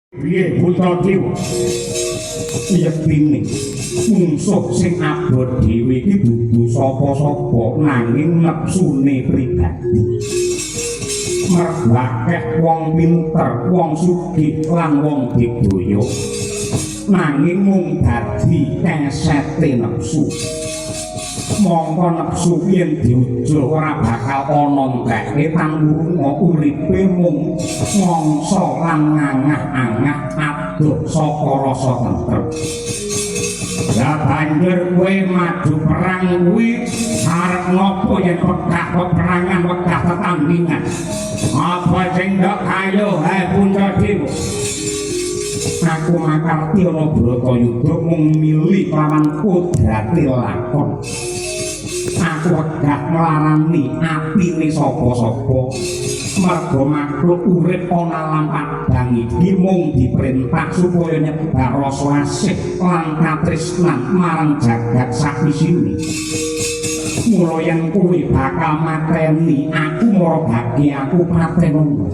Piye Puntadewa? Yektine mungsuh sing abot dhewe iki dudu sapa-sapa nanging nepsune pribadi. Mergakeh wong pinter, wong sugih lan wong digdaya. Nanging mung dadi kesete nepsu. Mongko nepsu yen diuja ora bakal ana entekne pangurunga uripe mung mangsa lan ngangah-angah adoh saka rasa tentrem. Ya banjur kowe maju perang kuwi arep ngopo yen wekdal peperangan wekdal tetandingan. Apa sing ndak ayo hae Puntadewa. Aku makarti ana Bratayuda mung milih lawan kodrate lakon. Aku wegah nglarani apine sapa-sapa. Merga makhluk urip ana lampat dang iki mung diperintah supaya nyebar rasa asih lan katresnan marang jagat sakwisine. Mula yen kowe bakal mateni aku marabake aku patenono.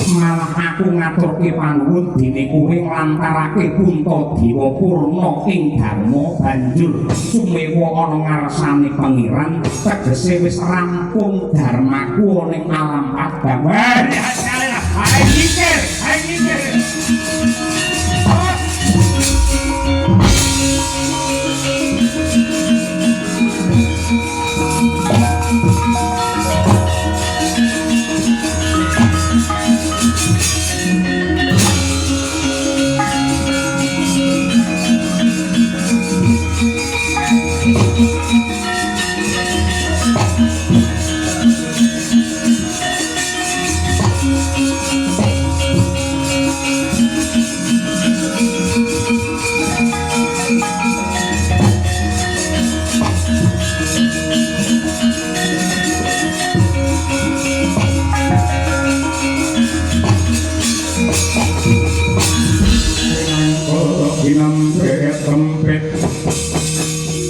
Malah aku ngaturke panuwun dene kowe nglantarake Puntadewa purna ing dharma banjur sumewa ana ngarsane pangeran tegese wis rampung dharmaku ning alam abang. Ayo mikir.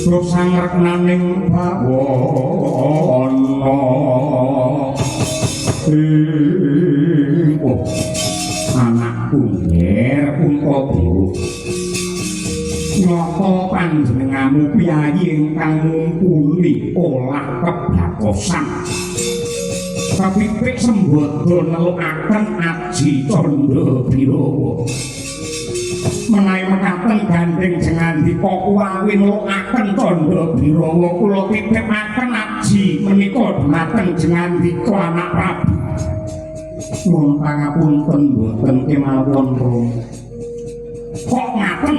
Terus sangreknaning bawana anakku nyer Puntadewa nyata panjenenganmu piyayi ingkang mumpuni olah kebakosan kapipik sembodo nelukaken Aji Candabirawa menawi mekaten gandeng jengandika kuwi nelukaken Candabirawa kula titipaken Aji menika dhumateng jengandika anak Prabu. Nuwun pangapunten boten kemawon rom. Kok ngaten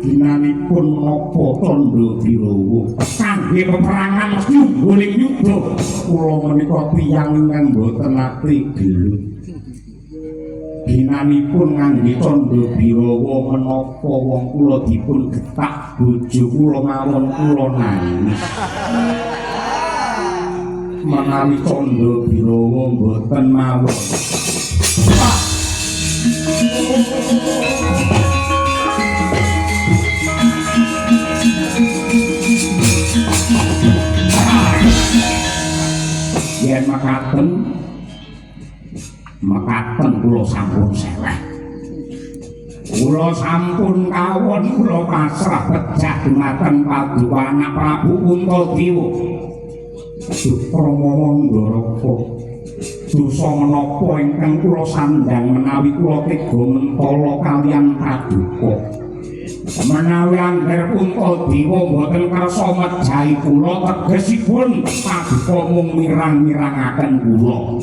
ginanipun menapa Candabirawa kangge peperangan mesti golek yuda. Kula menika tiyang ingkang boten ati gelut. Ginanipun ngangge Candabirawa menapa wong kula dipun getak bojo kula mawon kula nangis. Menawi Candabirawa boten mawon. Yen mekaten kula sampun seleh. Kula sampun kawon kula pasrah pejah dumateng Paduka anak Prabu Puntadewa. Sukrama Mandaraka. Dosa menapa ingkang kula sandhang menawi kula tega mentala kaliyan Paduka. Menawi angger Puntadewa boten kersa mejahi kula tegesipun Paduka mung mirang-mirangaken kula.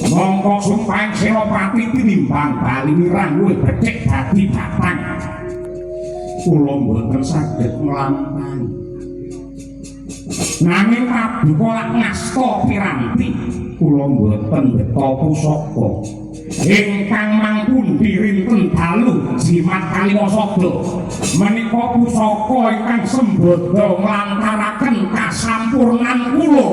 Mongko sumpahing Senopati tinimbang bali mirang luwih becik dadi batang. Kula boten saged nglampahi. Nanging Paduka lak ngasta piranti kula boten beta pusaka. Ingkang mangpundi rinten dalu jimat Kaliwasada menika pusaka ingkang sembodo nglantaraken kasampurnan kula